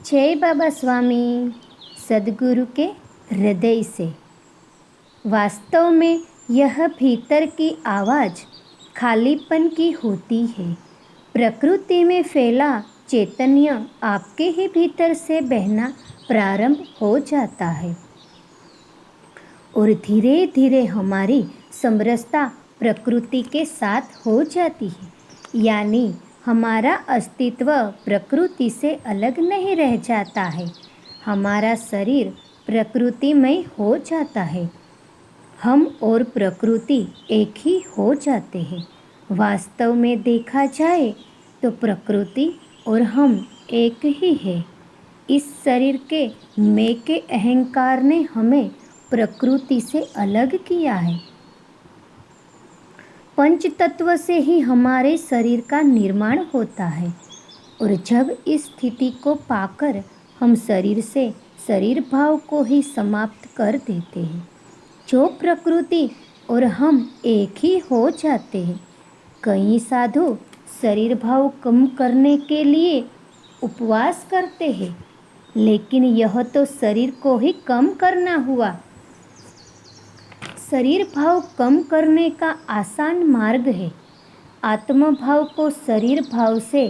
जय बाबा स्वामी सद्गुरु के हृदय से। वास्तव में यह भीतर की आवाज़ खालीपन की होती है। प्रकृति में फैला चैतन्य आपके ही भीतर से बहना प्रारंभ हो जाता है और धीरे धीरे हमारी समरसता प्रकृति के साथ हो जाती है। यानी हमारा अस्तित्व प्रकृति से अलग नहीं रह जाता है। हमारा शरीर प्रकृतिमय हो जाता है। हम और प्रकृति एक ही हो जाते हैं। वास्तव में देखा जाए तो प्रकृति और हम एक ही है। इस शरीर के मैं के अहंकार ने हमें प्रकृति से अलग किया है। पंच तत्व से ही हमारे शरीर का निर्माण होता है और जब इस स्थिति को पाकर हम शरीर से शरीर भाव को ही समाप्त कर देते हैं, जो प्रकृति और हम एक ही हो जाते हैं। कई साधु शरीर भाव कम करने के लिए उपवास करते हैं, लेकिन यह तो शरीर को ही कम करना हुआ। शरीर भाव कम करने का आसान मार्ग है। आत्म भाव को शरीर भाव से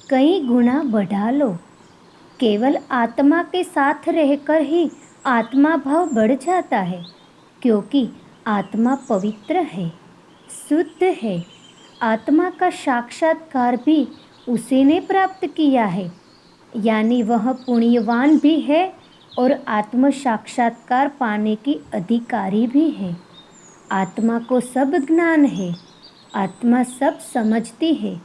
कई गुना बढ़ा लो। केवल आत्मा के साथ रहकर ही आत्मा भाव बढ़ जाता है, क्योंकि आत्मा पवित्र है, शुद्ध है। आत्मा का साक्षात्कार भी उसी ने प्राप्त किया है, यानी वह पुण्यवान भी है और आत्म साक्षात्कार पाने की अधिकारी भी है। आत्मा को सब ज्ञान है। आत्मा सब समझती है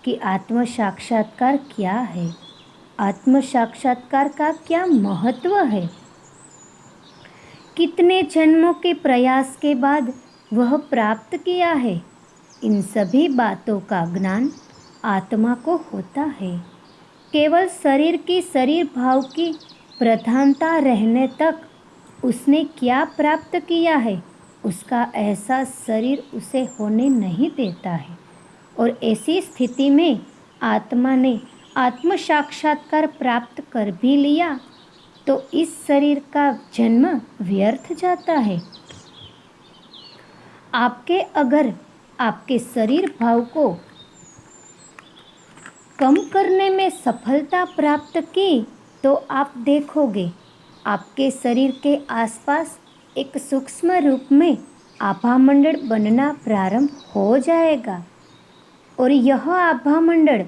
कि आत्म साक्षात्कार क्या है, आत्म साक्षात्कार का क्या महत्व है। कितने जन्मों के प्रयास के बाद वह प्राप्त किया है। इन सभी बातों का ज्ञान आत्मा को होता है। केवल शरीर की शरीर भाव की प्रधानता रहने तक उसने क्या प्राप्त किया है, उसका एहसास शरीर उसे होने नहीं देता है। और ऐसी स्थिति में आत्मा ने आत्म साक्षात्कार प्राप्त कर भी लिया तो इस शरीर का जन्म व्यर्थ जाता है। अगर आपके शरीर भाव को कम करने में सफलता प्राप्त की तो आप देखोगे आपके शरीर के आसपास एक सूक्ष्म रूप में आभा मंडल बनना प्रारंभ हो जाएगा और यह आभा मंडल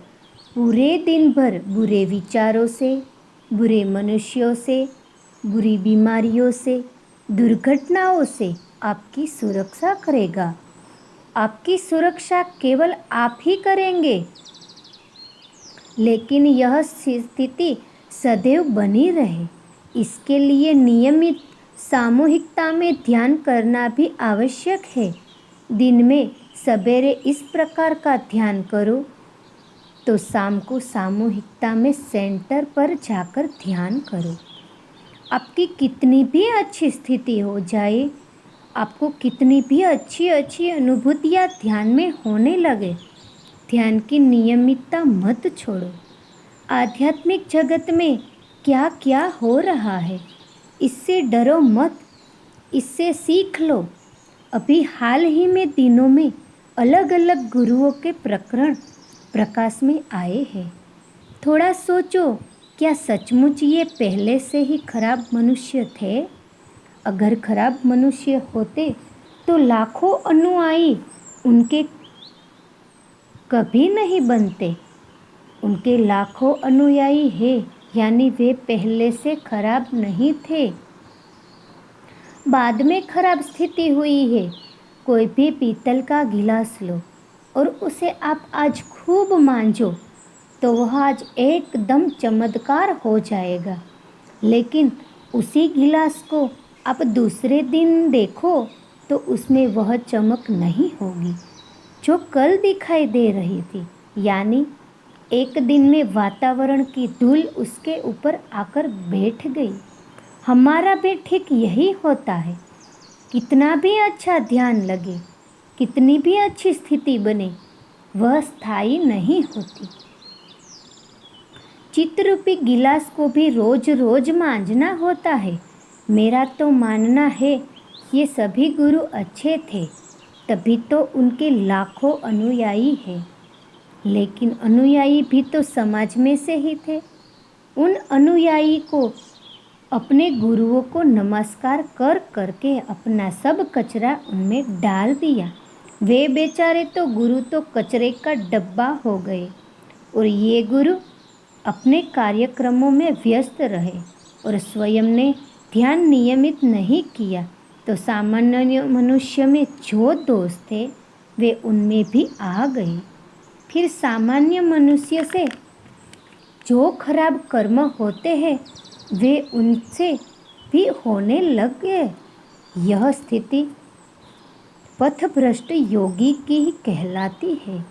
पूरे दिन भर बुरे विचारों से, बुरे मनुष्यों से, बुरी बीमारियों से, दुर्घटनाओं से आपकी सुरक्षा करेगा। आपकी सुरक्षा केवल आप ही करेंगे, लेकिन यह स्थिति सदैव बनी रहे, इसके लिए नियमित सामूहिकता में ध्यान करना भी आवश्यक है। दिन में सवेरे इस प्रकार का ध्यान करो तो शाम को सामूहिकता में सेंटर पर जाकर ध्यान करो। आपकी कितनी भी अच्छी स्थिति हो जाए, आपको कितनी भी अच्छी अच्छी अनुभूतियाँ ध्यान में होने लगे, ध्यान की नियमितता मत छोड़ो। आध्यात्मिक जगत में क्या क्या हो रहा है, इससे डरो मत, इससे सीख लो। अभी हाल ही में दिनों में अलग अलग गुरुओं के प्रकरण प्रकाश में आए हैं। थोड़ा सोचो, क्या सचमुच ये पहले से ही खराब मनुष्य थे? अगर खराब मनुष्य होते तो लाखों अनुयायी उनके कभी नहीं बनते। उनके लाखों अनुयायी हैं, यानी वे पहले से खराब नहीं थे, बाद में खराब स्थिति हुई है। कोई भी पीतल का गिलास लो और उसे आप आज खूब मांजो तो वह आज एकदम चमत्कार हो जाएगा, लेकिन उसी गिलास को आप दूसरे दिन देखो तो उसमें वह चमक नहीं होगी जो कल दिखाई दे रही थी। यानी एक दिन में वातावरण की धूल उसके ऊपर आकर बैठ गई। हमारा भी ठीक यही होता है। कितना भी अच्छा ध्यान लगे, कितनी भी अच्छी स्थिति बने, वह स्थायी नहीं होती। चित्तरूपी गिलास को भी रोज रोज मांजना होता है। मेरा तो मानना है ये सभी गुरु अच्छे थे, तभी तो उनके लाखों अनुयायी हैं। लेकिन अनुयायी भी तो समाज में से ही थे। उन अनुयायी को अपने गुरुओं को नमस्कार कर करके अपना सब कचरा उनमें डाल दिया। वे बेचारे तो गुरु तो कचरे का डब्बा हो गए और ये गुरु अपने कार्यक्रमों में व्यस्त रहे और स्वयं ने ध्यान नियमित नहीं किया, तो सामान्य मनुष्य में जो दोष थे वे उनमें भी आ गए। फिर सामान्य मनुष्य से जो खराब कर्म होते हैं वे उनसे भी होने लग गए। यह स्थिति पथभ्रष्ट योगी की ही कहलाती है।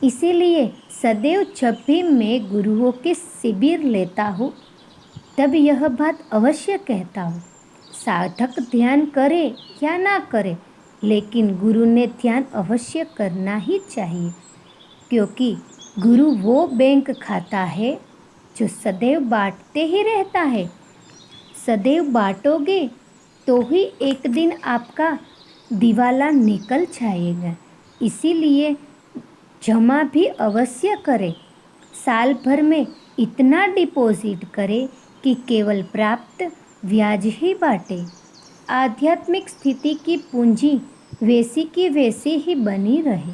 इसीलिए सदैव जब भी मैं गुरुओं के शिविर लेता हूँ तब यह बात अवश्य कहता हूँ, साधक ध्यान करे या ना करे, लेकिन गुरु ने ध्यान अवश्य करना ही चाहिए, क्योंकि गुरु वो बैंक खाता है जो सदैव बांटते ही रहता है। सदैव बांटोगे तो ही एक दिन आपका दिवाला निकल जाएगा। इसीलिए जमा भी अवश्य करें। साल भर में इतना डिपॉजिट करें कि केवल प्राप्त ब्याज ही बांटे। आध्यात्मिक स्थिति की पूंजी वैसी की वैसी ही बनी रहे।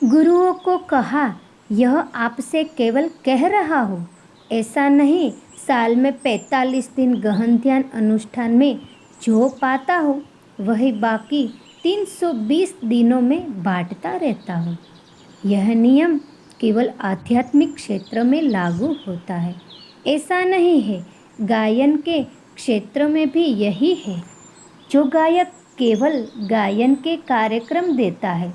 गुरुओं को कहा, यह आपसे केवल कह रहा हूँ, ऐसा नहीं। साल में 45 दिन गहन ध्यान अनुष्ठान में जो पाता हूँ वही बाकी 320 दिनों में बांटता रहता हूँ। यह नियम केवल आध्यात्मिक क्षेत्र में लागू होता है, ऐसा नहीं है। गायन के क्षेत्र में भी यही है। जो गायक केवल गायन के कार्यक्रम देता है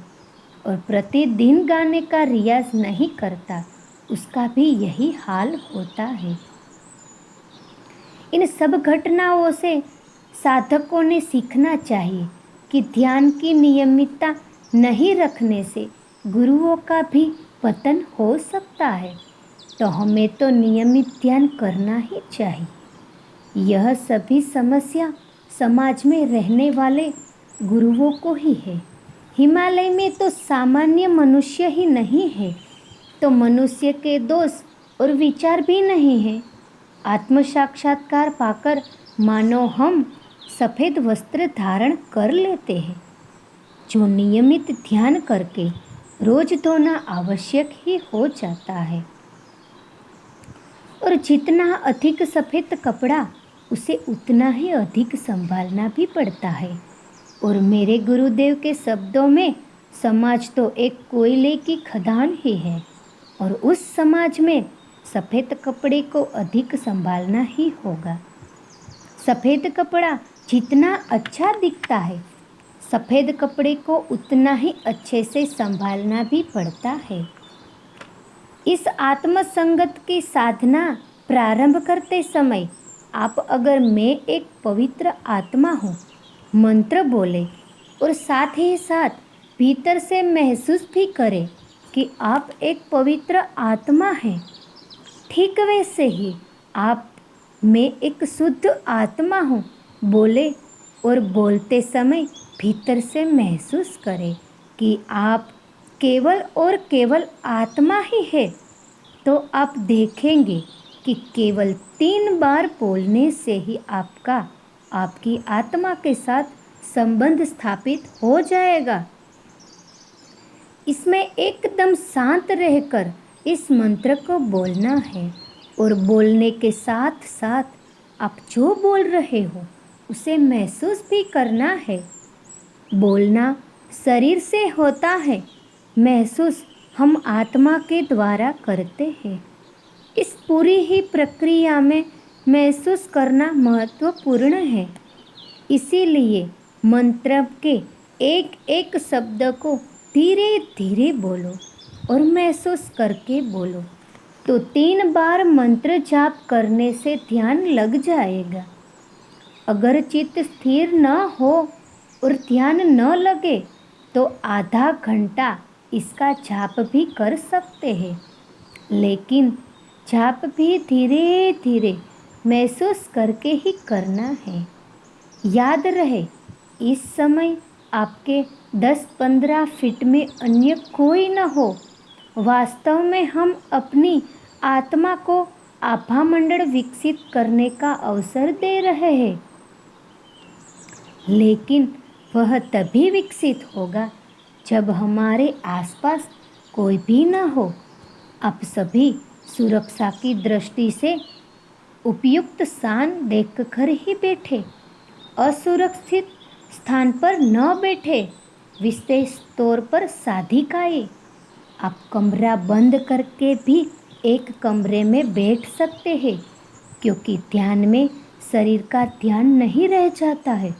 और प्रतिदिन गाने का रियाज नहीं करता, उसका भी यही हाल होता है। इन सब घटनाओं से साधकों ने सीखना चाहिए कि ध्यान की नियमितता नहीं रखने से गुरुओं का भी पतन हो सकता है, तो हमें तो नियमित ध्यान करना ही चाहिए। यह सभी समस्या समाज में रहने वाले गुरुओं को ही है। हिमालय में तो सामान्य मनुष्य ही नहीं है, तो मनुष्य के दोष और विचार भी नहीं है। आत्म साक्षात्कार पाकर मानो हम सफ़ेद वस्त्र धारण कर लेते हैं, जो नियमित ध्यान करके रोज धोना आवश्यक ही हो जाता है। और जितना अधिक सफ़ेद कपड़ा उसे उतना ही अधिक संभालना भी पड़ता है। और मेरे गुरुदेव के शब्दों में समाज तो एक कोयले की खदान ही है, और उस समाज में सफ़ेद कपड़े को अधिक संभालना ही होगा। सफ़ेद कपड़ा जितना अच्छा दिखता है, सफ़ेद कपड़े को उतना ही अच्छे से संभालना भी पड़ता है। इस आत्मसंगत की साधना प्रारंभ करते समय आप अगर मैं एक पवित्र आत्मा हूँ मंत्र बोले और साथ ही साथ भीतर से महसूस भी करें कि आप एक पवित्र आत्मा हैं, ठीक वैसे ही आप मैं एक शुद्ध आत्मा हूँ बोले और बोलते समय भीतर से महसूस करें कि आप केवल और केवल आत्मा ही है, तो आप देखेंगे कि केवल 3 बार बोलने से ही आपकी आत्मा के साथ संबंध स्थापित हो जाएगा। इसमें एकदम शांत रहकर इस मंत्र को बोलना है और बोलने के साथ साथ आप जो बोल रहे हो उसे महसूस भी करना है। बोलना शरीर से होता है, महसूस हम आत्मा के द्वारा करते हैं। इस पूरी ही प्रक्रिया में महसूस करना महत्वपूर्ण है। इसीलिए मंत्र के एक एक शब्द को धीरे धीरे बोलो और महसूस करके बोलो, तो 3 बार मंत्र जाप करने से ध्यान लग जाएगा। अगर चित्त स्थिर न हो और ध्यान न लगे तो आधा घंटा इसका जाप भी कर सकते हैं, लेकिन जाप भी धीरे धीरे महसूस करके ही करना है। याद रहे, इस समय आपके 10-15 फीट में अन्य कोई न हो। वास्तव में हम अपनी आत्मा को आभा मंडल विकसित करने का अवसर दे रहे हैं, लेकिन वह तभी विकसित होगा जब हमारे आसपास कोई भी न हो। आप सभी सुरक्षा की दृष्टि से उपयुक्त स्थान देखकर ही बैठे, असुरक्षित स्थान पर न बैठे। विशेष तौर पर साधिकाएं, आप कमरा बंद करके भी एक कमरे में बैठ सकते हैं, क्योंकि ध्यान में शरीर का ध्यान नहीं रह जाता है।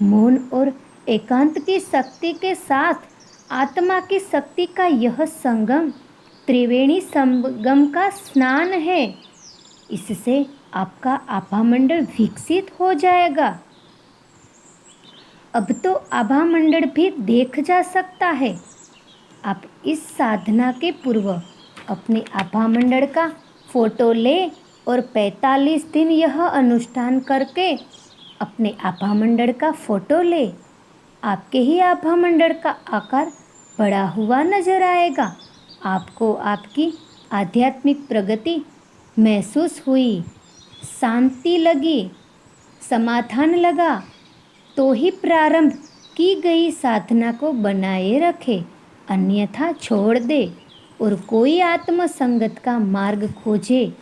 मौन और एकांत की शक्ति के साथ आत्मा की शक्ति का यह संगम त्रिवेणी संगम का स्नान है। इससे आपका आभा मंडल विकसित हो जाएगा। अब तो आभा मंडल भी देख जा सकता है। आप इस साधना के पूर्व अपने आभा मंडल का फोटो ले और 45 दिन यह अनुष्ठान करके अपने आभा मंडल का फोटो ले। आपके ही आभा मंडल का आकार बड़ा हुआ नजर आएगा। आपको आपकी आध्यात्मिक प्रगति महसूस हुई, शांति लगी, समाधान लगा, तो ही प्रारंभ की गई साधना को बनाए रखे, अन्यथा छोड़ दे और कोई आत्मसंगत का मार्ग खोजे।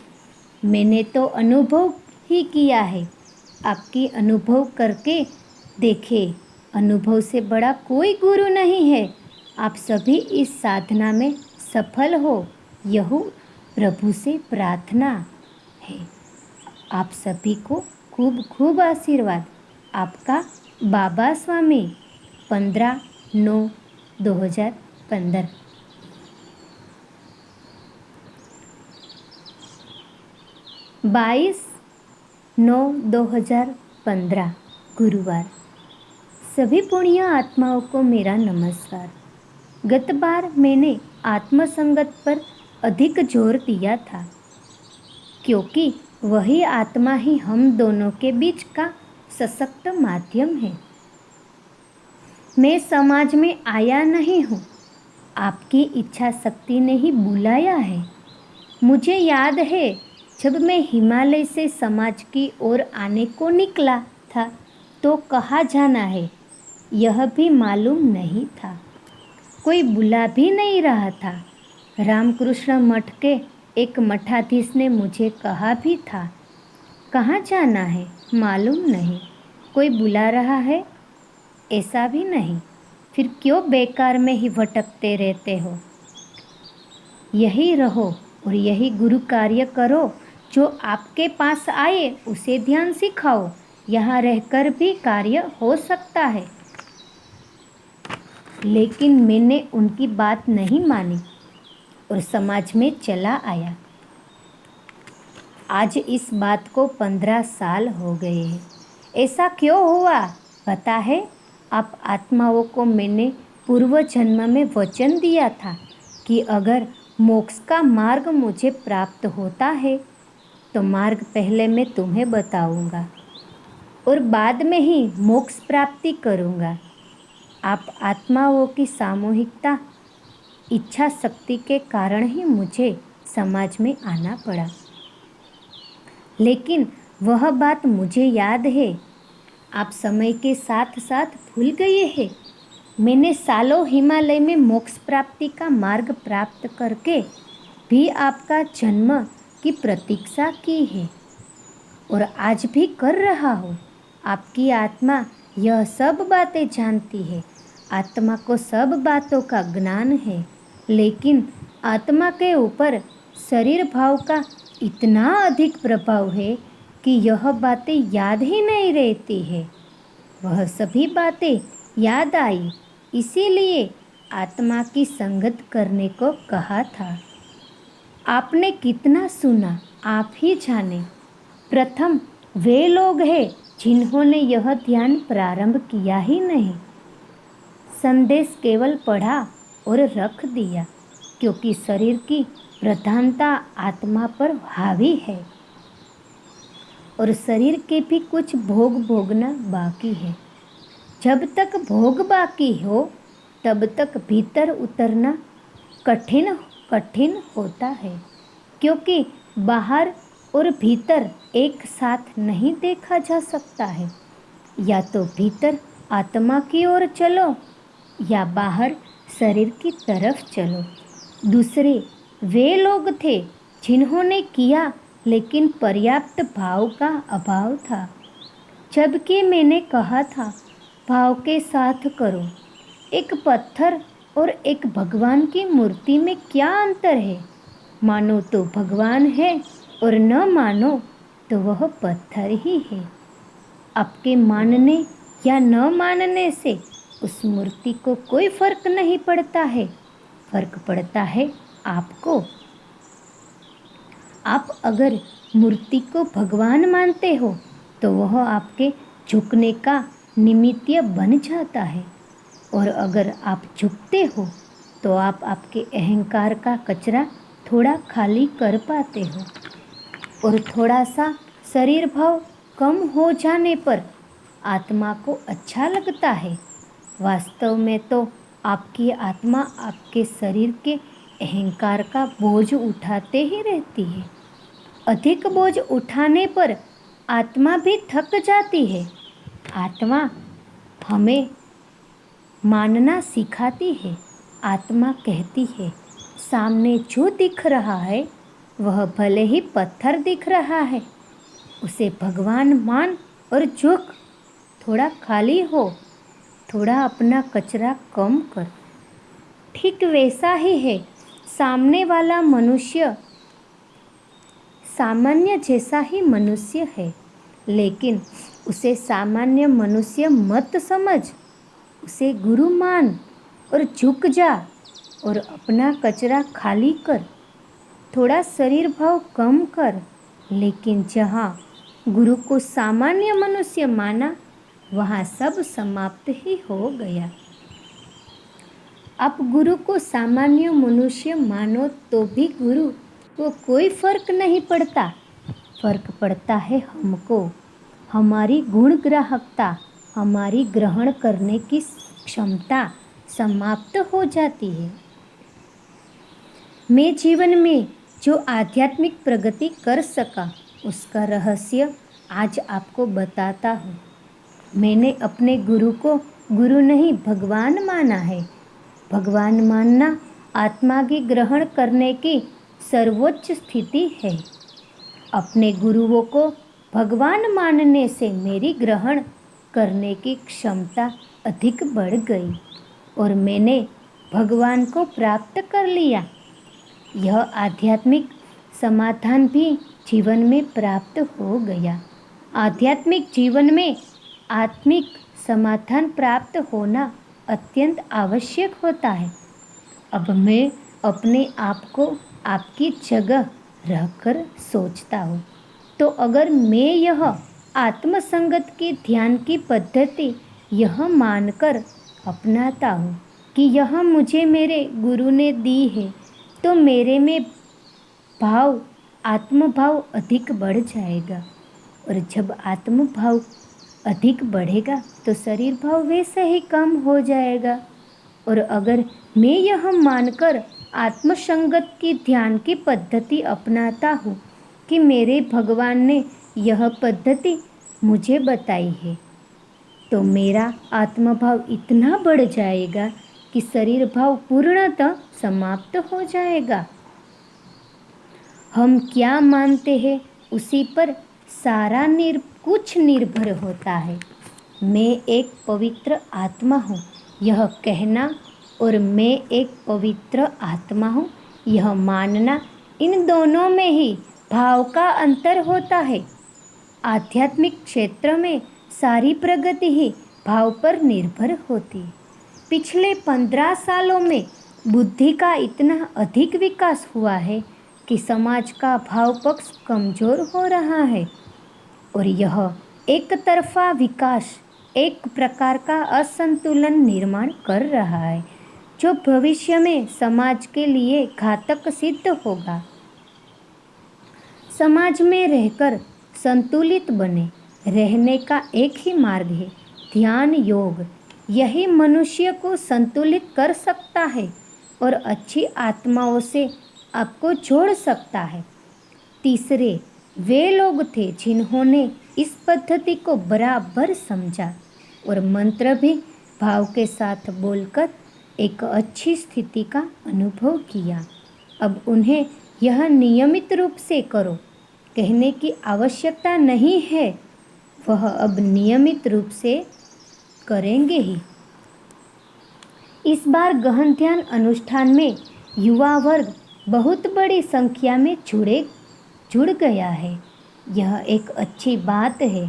मैंने तो अनुभव ही किया है, आपकी अनुभव करके देखे। अनुभव से बड़ा कोई गुरु नहीं है। आप सभी इस साधना में सफल हो, यह प्रभु से प्रार्थना है। आप सभी को खूब खूब आशीर्वाद। आपका बाबा स्वामी, 15/9/2015। 22/9/2015 गुरुवार। सभी पुण्य आत्माओं को मेरा नमस्कार। गत बार मैंने आत्मसंगत पर अधिक जोर दिया था, क्योंकि वही आत्मा ही हम दोनों के बीच का सशक्त माध्यम है। मैं समाज में आया नहीं हूँ, आपकी इच्छा शक्ति ने ही बुलाया है। मुझे याद है, जब मैं हिमालय से समाज की ओर आने को निकला था तो कहाँ जाना है यह भी मालूम नहीं था। कोई बुला भी नहीं रहा था। रामकृष्ण मठ के एक मठाधीश ने मुझे कहा भी था, कहाँ जाना है मालूम नहीं, कोई बुला रहा है ऐसा भी नहीं, फिर क्यों बेकार में ही भटकते रहते हो। यही रहो और यही गुरु कार्य करो। जो आपके पास आए उसे ध्यान सिखाओ। यहाँ रहकर भी कार्य हो सकता है। लेकिन मैंने उनकी बात नहीं मानी और समाज में चला आया। आज इस बात को 15 साल हो गए हैं। ऐसा क्यों हुआ पता है? आप आत्माओं को मैंने पूर्व जन्म में वचन दिया था कि अगर मोक्ष का मार्ग मुझे प्राप्त होता है तो मार्ग पहले मैं तुम्हें बताऊंगा और बाद में ही मोक्ष प्राप्ति करूंगा। आप आत्माओं की सामूहिकता इच्छा शक्ति के कारण ही मुझे समाज में आना पड़ा। लेकिन वह बात मुझे याद है, आप समय के साथ साथ भूल गए हैं। मैंने सालों हिमालय में मोक्ष प्राप्ति का मार्ग प्राप्त करके भी आपका जन्म की प्रतीक्षा की है और आज भी कर रहा हूँ। आपकी आत्मा यह सब बातें जानती है। आत्मा को सब बातों का ज्ञान है, लेकिन आत्मा के ऊपर शरीर भाव का इतना अधिक प्रभाव है कि यह बातें याद ही नहीं रहती है। वह सभी बातें याद आई, इसीलिए आत्मा की संगत करने को कहा था। आपने कितना सुना आप ही जाने। प्रथम वे लोग हैं जिन्होंने यह ध्यान प्रारंभ किया ही नहीं, संदेश केवल पढ़ा और रख दिया, क्योंकि शरीर की प्रधानता आत्मा पर हावी है और शरीर के भी कुछ भोग भोगना बाकी है। जब तक भोग बाकी हो तब तक भीतर उतरना कठिन कठिन होता है, क्योंकि बाहर और भीतर एक साथ नहीं देखा जा सकता है। या तो भीतर आत्मा की ओर चलो या बाहर शरीर की तरफ चलो। दूसरे वे लोग थे जिन्होंने किया, लेकिन पर्याप्त भाव का अभाव था। जबकि मैंने कहा था भाव के साथ करो। एक पत्थर और एक भगवान की मूर्ति में क्या अंतर है? मानो तो भगवान है और न मानो तो वह पत्थर ही है। आपके मानने या न मानने से उस मूर्ति को कोई फर्क नहीं पड़ता है। फर्क पड़ता है आपको। आप अगर मूर्ति को भगवान मानते हो तो वह आपके झुकने का निमित्त बन जाता है, और अगर आप झुकते हो तो आप आपके अहंकार का कचरा थोड़ा खाली कर पाते हो, और थोड़ा सा शरीर भाव कम हो जाने पर आत्मा को अच्छा लगता है। वास्तव में तो आपकी आत्मा आपके शरीर के अहंकार का बोझ उठाते ही रहती है। अधिक बोझ उठाने पर आत्मा भी थक जाती है। आत्मा हमें मानना सिखाती है। आत्मा कहती है सामने जो दिख रहा है वह भले ही पत्थर दिख रहा है, उसे भगवान मान और झुक। थोड़ा खाली हो, थोड़ा अपना कचरा कम कर। ठीक वैसा ही है, सामने वाला मनुष्य सामान्य जैसा ही मनुष्य है, लेकिन उसे सामान्य मनुष्य मत समझ। उसे गुरु मान और झुक जा और अपना कचरा खाली कर। थोड़ा शरीर भाव कम कर। लेकिन जहाँ गुरु को सामान्य मनुष्य माना वहाँ सब समाप्त ही हो गया। आप गुरु को सामान्य मनुष्य मानो तो भी गुरु को कोई फर्क नहीं पड़ता। फर्क पड़ता है हमको। हमारी गुण ग्राहकता, हमारी ग्रहण करने की क्षमता समाप्त हो जाती है। मैं जीवन में जो आध्यात्मिक प्रगति कर सका उसका रहस्य आज आपको बताता हूँ। मैंने अपने गुरु को गुरु नहीं भगवान माना है। भगवान मानना आत्मा की ग्रहण करने की सर्वोच्च स्थिति है। अपने गुरुओं को भगवान मानने से मेरी ग्रहण करने की क्षमता अधिक बढ़ गई और मैंने भगवान को प्राप्त कर लिया। यह आध्यात्मिक समाधान भी जीवन में प्राप्त हो गया। आध्यात्मिक जीवन में आत्मिक समाधान प्राप्त होना अत्यंत आवश्यक होता है। अब मैं अपने आप को आपकी जगह रहकर सोचता हूँ, तो अगर मैं यह आत्मसंगत की ध्यान की पद्धति यह मानकर अपनाता हूँ कि यह मुझे मेरे गुरु ने दी है, तो मेरे में भाव आत्मभाव अधिक बढ़ जाएगा, और जब आत्मभाव अधिक बढ़ेगा तो शरीर भाव वैसे ही कम हो जाएगा। और अगर मैं यह मानकर आत्मसंगत की ध्यान की पद्धति अपनाता हूँ कि मेरे भगवान ने यह पद्धति मुझे बताई है, तो मेरा आत्मभाव इतना बढ़ जाएगा कि शरीर भाव पूर्णतः समाप्त हो जाएगा। हम क्या मानते हैं उसी पर सारा कुछ निर्भर होता है। मैं एक पवित्र आत्मा हूँ यह कहना और मैं एक पवित्र आत्मा हूँ यह मानना, इन दोनों में ही भाव का अंतर होता है। आध्यात्मिक क्षेत्र में सारी प्रगति ही भाव पर निर्भर होती है। पिछले 15 सालों में बुद्धि का इतना अधिक विकास हुआ है कि समाज का भाव पक्ष कमजोर हो रहा है, और यह एक तरफा विकास एक प्रकार का असंतुलन निर्माण कर रहा है। जो भविष्य में समाज के लिए घातक सिद्ध होगा। समाज में रहकर संतुलित बने रहने का एक ही मार्ग है, ध्यान योग। यही मनुष्य को संतुलित कर सकता है और अच्छी आत्माओं से आपको जोड़ सकता है। तीसरे वे लोग थे जिन्होंने इस पद्धति को बराबर समझा और मंत्र भी भाव के साथ बोलकर एक अच्छी स्थिति का अनुभव किया। अब उन्हें यह नियमित रूप से करो कहने की आवश्यकता नहीं है, वह अब नियमित रूप से करेंगे ही। इस बार गहन ध्यान अनुष्ठान में युवा वर्ग बहुत बड़ी संख्या में जुड़ गया है। यह एक अच्छी बात है।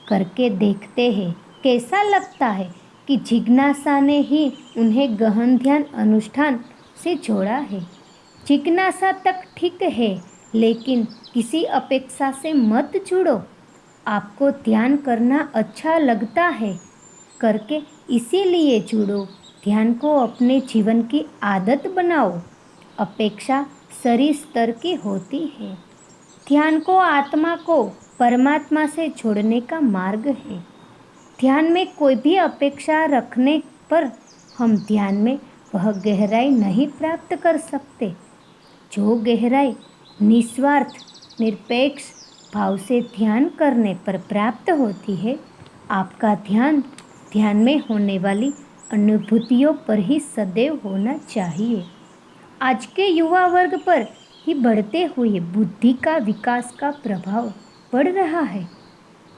करके देखते हैं कैसा लगता है कि जिज्ञासा ने ही उन्हें गहन ध्यान अनुष्ठान से जोड़ा है। जिज्ञासा तक ठीक है, लेकिन किसी अपेक्षा से मत जुड़ो। आपको ध्यान करना अच्छा लगता है करके इसीलिए जुड़ो। ध्यान को अपने जीवन की आदत बनाओ। अपेक्षा शरीर स्तर की होती है। ध्यान को आत्मा को परमात्मा से जोड़ने का मार्ग है। ध्यान में कोई भी अपेक्षा रखने पर हम ध्यान में वह गहराई नहीं प्राप्त कर सकते जो गहराई निस्वार्थ निरपेक्ष भाव से ध्यान करने पर प्राप्त होती है। आपका ध्यान में होने वाली अनुभूतियों पर ही सदैव होना चाहिए। आज के युवा वर्ग पर ही बढ़ते हुए बुद्धि का विकास का प्रभाव पड़ रहा है।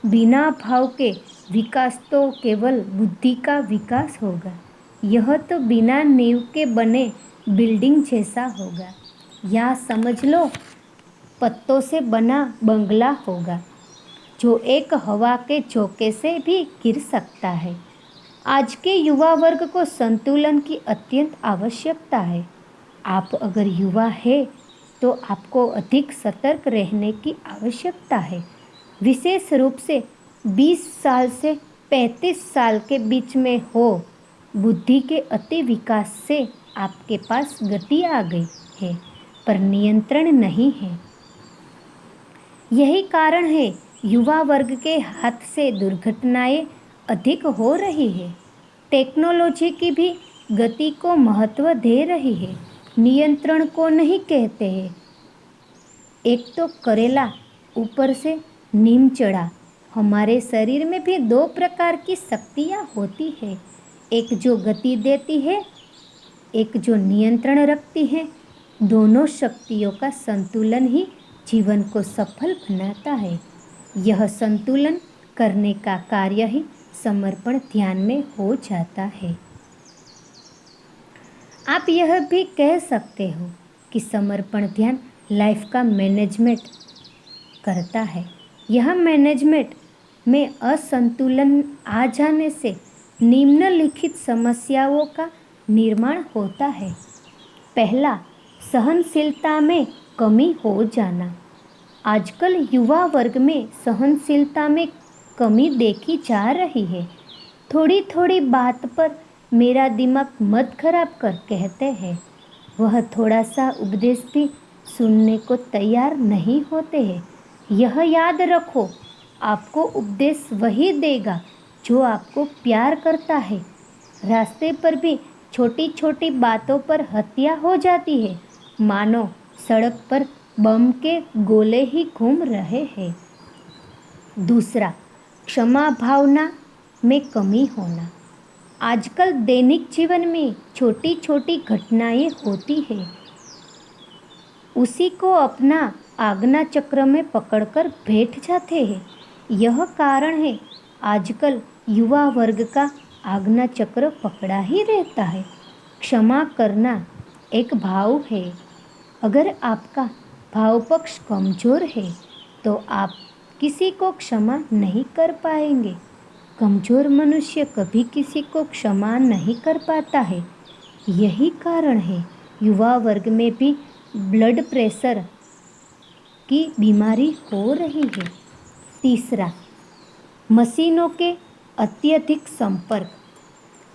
बिना भाव के विकास तो केवल बुद्धि का विकास होगा। यह तो बिना नींव के बने बिल्डिंग जैसा होगा, या समझ लो पत्तों से बना बंगला होगा जो एक हवा के झोंके से भी गिर सकता है। आज के युवा वर्ग को संतुलन की अत्यंत आवश्यकता है। आप अगर युवा है तो आपको अधिक सतर्क रहने की आवश्यकता है। विशेष रूप से 20 साल से 35 साल के बीच में हो। बुद्धि के अति विकास से आपके पास गति आ गई है, पर नियंत्रण नहीं है। यही कारण है युवा वर्ग के हाथ से दुर्घटनाएं अधिक हो रही है। टेक्नोलॉजी की भी गति को महत्व दे रही है, नियंत्रण को नहीं कहते हैं। एक तो करेला ऊपर से नीम चढ़ा। हमारे शरीर में भी दो प्रकार की शक्तियाँ होती है, एक जो गति देती है, एक जो नियंत्रण रखती है। दोनों शक्तियों का संतुलन ही जीवन को सफल बनाता है। यह संतुलन करने का कार्य ही समर्पण ध्यान में हो जाता है। आप यह भी कह सकते हो कि समर्पण ध्यान लाइफ का मैनेजमेंट करता है। यह मैनेजमेंट में असंतुलन आ जाने से निम्नलिखित समस्याओं का निर्माण होता है। पहला, सहनशीलता में कमी हो जाना। आजकल युवा वर्ग में सहनशीलता में कमी देखी जा रही है। थोड़ी थोड़ी बात पर मेरा दिमाग मत खराब कर कहते हैं। वह थोड़ा सा उपदेश भी सुनने को तैयार नहीं होते हैं। यह याद रखो, आपको उपदेश वही देगा जो आपको प्यार करता है। रास्ते पर भी छोटी छोटी बातों पर हत्या हो जाती है, मानो सड़क पर बम के गोले ही घूम रहे हैं। दूसरा, क्षमा भावना में कमी होना। आजकल दैनिक जीवन में छोटी छोटी घटनाएं होती है, उसी को अपना आज्ञा चक्र में पकड़कर बैठ जाते हैं। यह कारण है आजकल युवा वर्ग का आज्ञा चक्र पकड़ा ही रहता है। क्षमा करना एक भाव है। अगर आपका भाव पक्ष कमजोर है तो आप किसी को क्षमा नहीं कर पाएंगे। कमजोर मनुष्य कभी किसी को क्षमा नहीं कर पाता है। यही कारण है युवा वर्ग में भी ब्लड प्रेशर की बीमारी हो रही है। तीसरा, मशीनों के अत्यधिक संपर्क।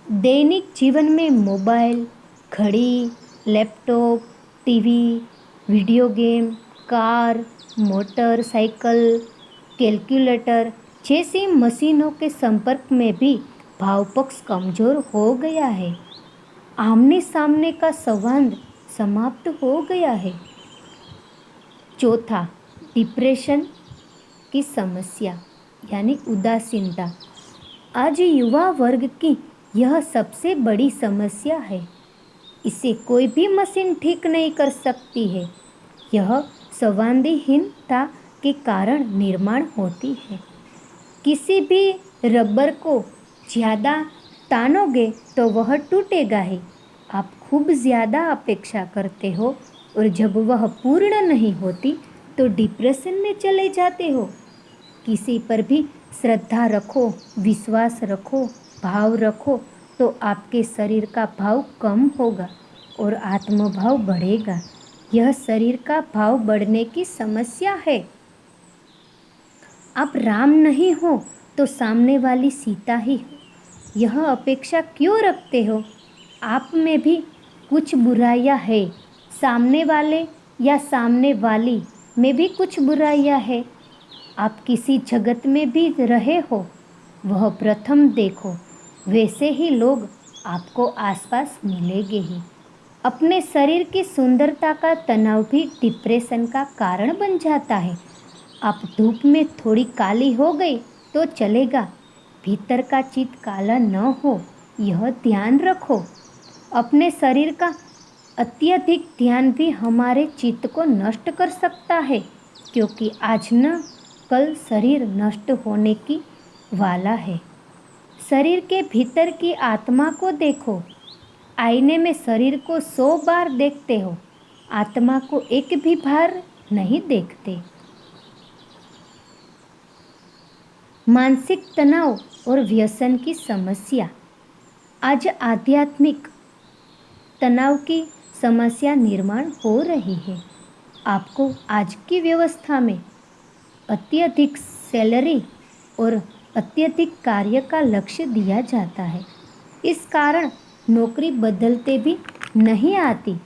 दैनिक जीवन में मोबाइल, घड़ी, laptop, TV, video game, car, motorcycle, calculator जैसी मशीनों के संपर्क में भी भाव पक्ष कमजोर हो गया है। आमने सामने का संवाद समाप्त हो गया है। चौथा, डिप्रेशन की समस्या यानी उदासीनता। आज युवा वर्ग की यह सबसे बड़ी समस्या है। इसे कोई भी मशीन ठीक नहीं कर सकती है। यह संवादहीनता के कारण निर्माण होती है। किसी भी रबर को ज़्यादा तानोगे तो वह टूटेगा ही। आप खूब ज़्यादा अपेक्षा करते हो और जब वह पूर्ण नहीं होती तो डिप्रेशन में चले जाते हो। किसी पर भी श्रद्धा रखो, विश्वास रखो, भाव रखो तो आपके शरीर का भाव कम होगा और आत्मभाव बढ़ेगा। यह शरीर का भाव बढ़ने की समस्या है। आप राम नहीं हो तो सामने वाली सीता ही हो। यह अपेक्षा क्यों रखते हो? आप में भी कुछ बुराइयां है। सामने वाले या सामने वाली में भी कुछ बुराइयां है। आप किसी जगत में भी रहे हो, वह प्रथम देखो। वैसे ही लोग आपको आसपास मिलेंगे ही। अपने शरीर की सुंदरता का तनाव भी डिप्रेशन का कारण बन जाता है। आप धूप में थोड़ी काली हो गई तो चलेगा, भीतर का चित काला न हो, यह ध्यान रखो। अपने शरीर का अत्यधिक ध्यान भी हमारे चित्त को नष्ट कर सकता है, क्योंकि आज न कल शरीर नष्ट होने की वाला है। शरीर के भीतर की आत्मा को देखो। आईने में शरीर को 100 बार देखते हो, आत्मा को एक भी बार नहीं देखते। मानसिक तनाव और व्यसन की समस्या। आज आध्यात्मिक तनाव की समस्या निर्माण हो रही है। आपको आज की व्यवस्था में अत्यधिक सैलरी और अत्यधिक कार्य का लक्ष्य दिया जाता है। इस कारण नौकरी बदलते भी नहीं आती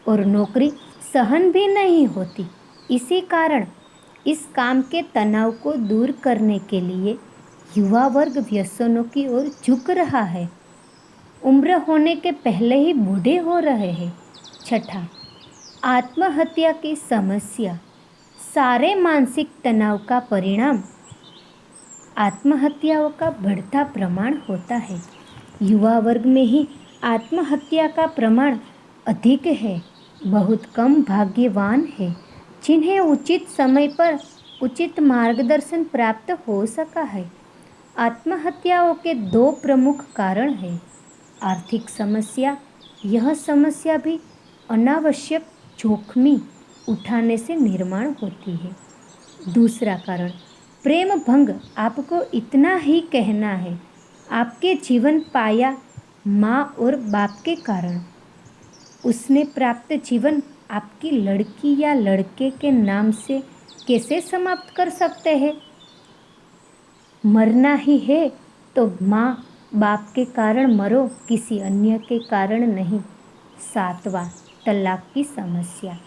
और नौकरी सहन भी नहीं होती। इसी कारण इस काम के तनाव को दूर करने के लिए युवा वर्ग व्यसनों की ओर झुक रहा है। उम्र होने के पहले ही बूढ़े हो रहे हैं। छठा, आत्महत्या की समस्या। सारे मानसिक तनाव का परिणाम आत्महत्याओं का बढ़ता प्रमाण होता है। युवा वर्ग में ही आत्महत्या का प्रमाण अधिक है। बहुत कम भाग्यवान है जिन्हें उचित समय पर उचित मार्गदर्शन प्राप्त हो सका है। आत्महत्याओं के 2 प्रमुख कारण हैं। आर्थिक समस्या। यह समस्या भी अनावश्यक जोखमी उठाने से निर्माण होती है। दूसरा कारण प्रेम भंग। आपको इतना ही कहना है, आपके जीवन पाया माँ और बाप के कारण। उसने प्राप्त जीवन आपकी लड़की या लड़के के नाम से कैसे समाप्त कर सकते हैं? मरना ही है तो माँ बाप के कारण मरो, किसी अन्य के कारण नहीं। 7वां, तलाक की समस्या।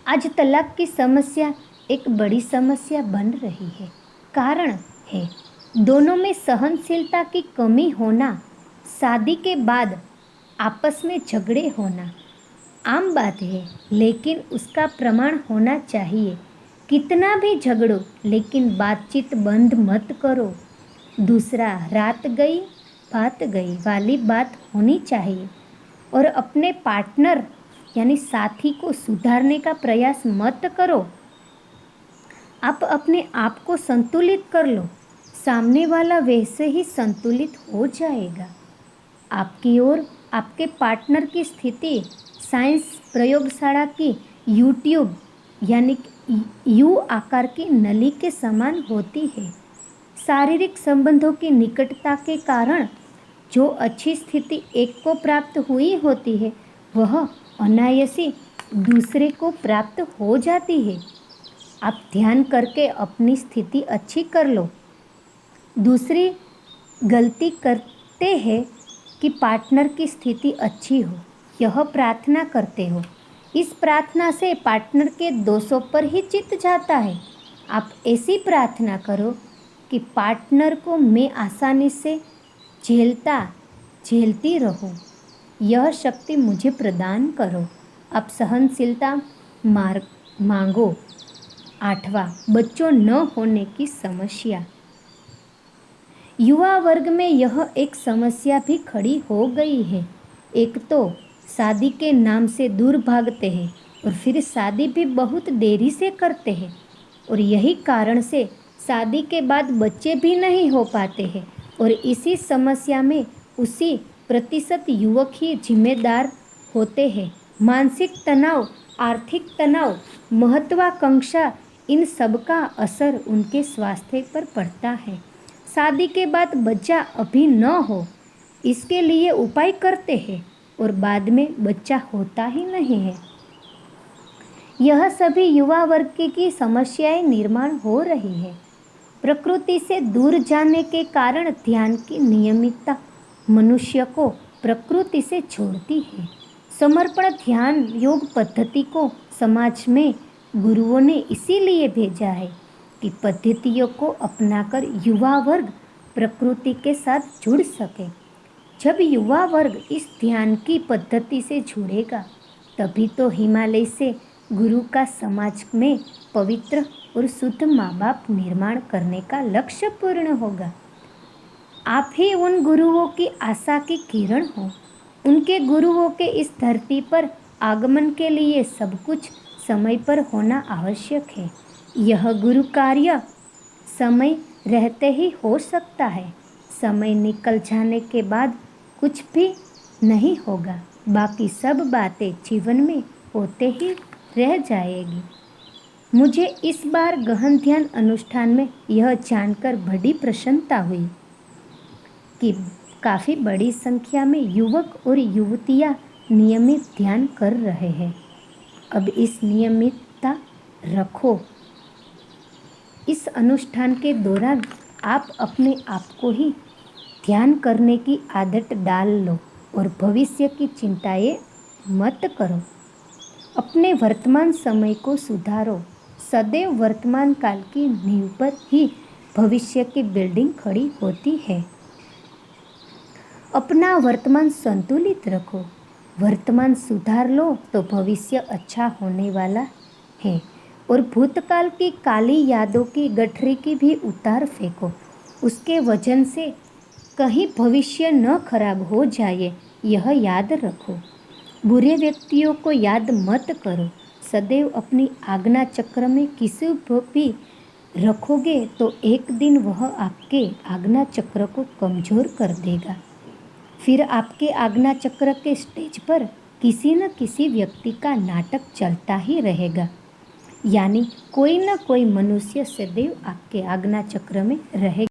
आज तलाक की समस्या एक बड़ी समस्या बन रही है। कारण है दोनों में सहनशीलता की कमी होना, शादी के बाद आपस में झगड़े होना। आम बात है, लेकिन उसका प्रमाण होना चाहिए। कितना भी झगड़ो, लेकिन बातचीत बंद मत करो। दूसरा, रात गई बात गई वाली बात होनी चाहिए और अपने पार्टनर यानी साथी को सुधारने का प्रयास मत करो। आप अपने आप को संतुलित कर लो, सामने वाला वैसे ही संतुलित हो जाएगा। आपकी ओर आपके पार्टनर की स्थिति साइंस प्रयोगशाला की यूट्यूब यानी यू आकार की नली के समान होती है। शारीरिक संबंधों की निकटता के कारण जो अच्छी स्थिति एक को प्राप्त हुई होती है, वह अनायासी दूसरे को प्राप्त हो जाती है। आप ध्यान करके अपनी स्थिति अच्छी कर लो। दूसरी गलती करते हैं कि पार्टनर की स्थिति अच्छी हो, यह प्रार्थना करते हो। इस प्रार्थना से पार्टनर के दोषों पर ही चित जाता है। आप ऐसी प्रार्थना करो कि पार्टनर को मैं आसानी से झेलती रहूं। यह शक्ति मुझे प्रदान करो। आप सहनशीलता मांगो। 8वां, बच्चों न होने की समस्या। युवा वर्ग में यह एक समस्या भी खड़ी हो गई है। एक तो शादी के नाम से दूर भागते हैं और फिर शादी भी बहुत देरी से करते हैं, और यही कारण से शादी के बाद बच्चे भी नहीं हो पाते हैं। और इसी समस्या में उसी प्रतिशत युवक ही जिम्मेदार होते हैं। मानसिक तनाव, आर्थिक तनाव, महत्वाकांक्षा, इन सब का असर उनके स्वास्थ्य पर पड़ता है। शादी के बाद बच्चा अभी न हो इसके लिए उपाय करते हैं और बाद में बच्चा होता ही नहीं है। यह सभी युवा वर्ग की समस्याएं निर्माण हो रही है। प्रकृति से दूर जाने के कारण ध्यान की नियमितता मनुष्य को प्रकृति से जोड़ती है। समर्पण ध्यान योग पद्धति को समाज में गुरुओं ने इसीलिए भेजा है कि पद्धतियों को अपनाकर युवा वर्ग प्रकृति के साथ जुड़ सके। जब युवा वर्ग इस ध्यान की पद्धति से जुड़ेगा तभी तो हिमालय से गुरु का समाज में पवित्र और शुद्ध माँ बाप निर्माण करने का लक्ष्य पूर्ण होगा। आप ही उन गुरुओं की आशा की किरण हो। उनके गुरुओं के इस धरती पर आगमन के लिए सब कुछ समय पर होना आवश्यक है। यह गुरु कार्य समय रहते ही हो सकता है। समय निकल जाने के बाद कुछ भी नहीं होगा। बाकी सब बातें जीवन में होते ही रह जाएगी। मुझे इस बार गहन ध्यान अनुष्ठान में यह जानकर बड़ी प्रसन्नता हुई कि काफ़ी बड़ी संख्या में युवक और युवतियाँ नियमित ध्यान कर रहे हैं। अब इस नियमितता रखो। इस अनुष्ठान के दौरान आप अपने आप को ही ध्यान करने की आदत डाल लो और भविष्य की चिंताएं मत करो। अपने वर्तमान समय को सुधारो। सदैव वर्तमान काल की नींव पर ही भविष्य की बिल्डिंग खड़ी होती है। अपना वर्तमान संतुलित रखो। वर्तमान सुधार लो तो भविष्य अच्छा होने वाला है। और भूतकाल की काली यादों की गठरी की भी उतार फेंको। उसके वजन से कहीं भविष्य न खराब हो जाए, यह याद रखो। बुरे व्यक्तियों को याद मत करो। सदैव अपनी आज्ञा चक्र में किसी को भी रखोगे तो एक दिन वह आपके आज्ञा चक्र को कमज़ोर कर देगा। फिर आपके आज्ञा चक्र के स्टेज पर किसी न किसी व्यक्ति का नाटक चलता ही रहेगा। यानी कोई न कोई मनुष्य सदैव आपके आज्ञा चक्र में रहेगा।